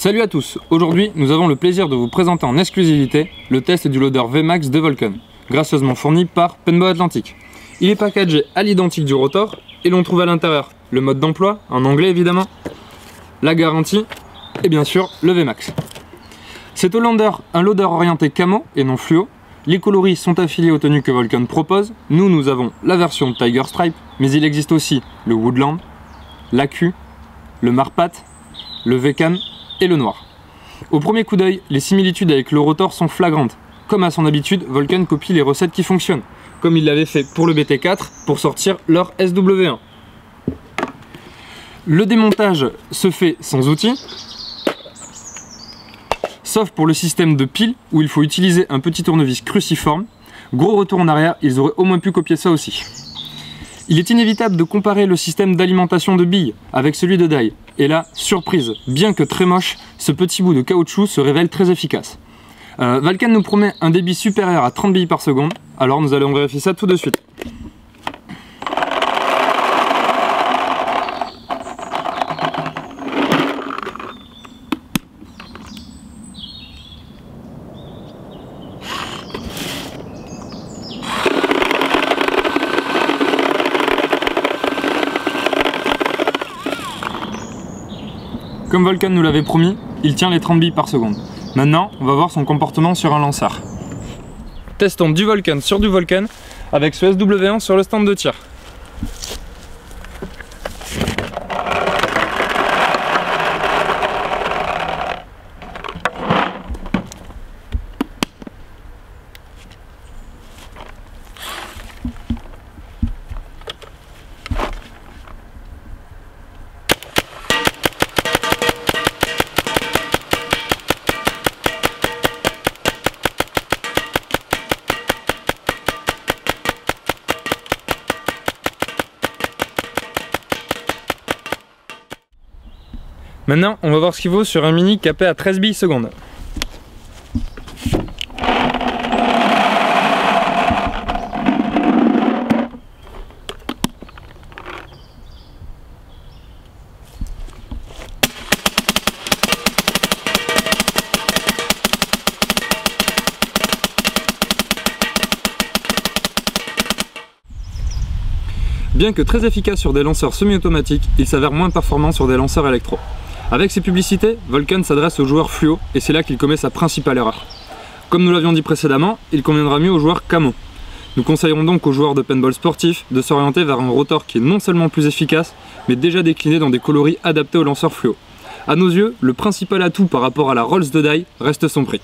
Salut à tous, aujourd'hui nous avons le plaisir de vous présenter en exclusivité le test du loader VMAX de Vulcan, gracieusement fourni par Paintball Atlantic. Il est packagé à l'identique du Rotor et l'on trouve à l'intérieur le mode d'emploi, en anglais évidemment, la garantie et bien sûr le VMAX. C'est un loader orienté camo et non fluo. Les coloris sont affiliés aux tenues que Vulcan propose. Nous avons la version Tiger Stripe, mais il existe aussi le Woodland, l'AQ, le Marpat, le VCAM et le noir. Au premier coup d'œil, les similitudes avec le Rotor sont flagrantes. Comme à son habitude, Vulcan copie les recettes qui fonctionnent, comme il l'avait fait pour le BT4 pour sortir leur SW1. Le démontage se fait sans outil, sauf pour le système de pile où il faut utiliser un petit tournevis cruciforme. Gros retour en arrière, ils auraient au moins pu copier ça aussi. Il est inévitable de comparer le système d'alimentation de billes avec celui de die. Et là, surprise, bien que très moche, ce petit bout de caoutchouc se révèle très efficace. Vulcan nous promet un débit supérieur à 30 billes par seconde, alors nous allons vérifier ça tout de suite. Comme Vulcan nous l'avait promis, il tient les 30 billes par seconde. Maintenant, on va voir son comportement sur un lanceur. Testons du Vulcan sur du Vulcan avec ce SW1 sur le stand de tir. Maintenant, on va voir ce qu'il vaut sur un mini capé à 13 billes secondes. Bien que très efficace sur des lanceurs semi-automatiques, il s'avère moins performant sur des lanceurs électro. Avec ses publicités, Vulcan s'adresse aux joueurs fluo et c'est là qu'il commet sa principale erreur. Comme nous l'avions dit précédemment, il conviendra mieux aux joueurs camo. Nous conseillerons donc aux joueurs de paintball sportif de s'orienter vers un rotor qui est non seulement plus efficace, mais déjà décliné dans des coloris adaptés aux lanceurs fluo. A nos yeux, le principal atout par rapport à la Rolls de die reste son prix.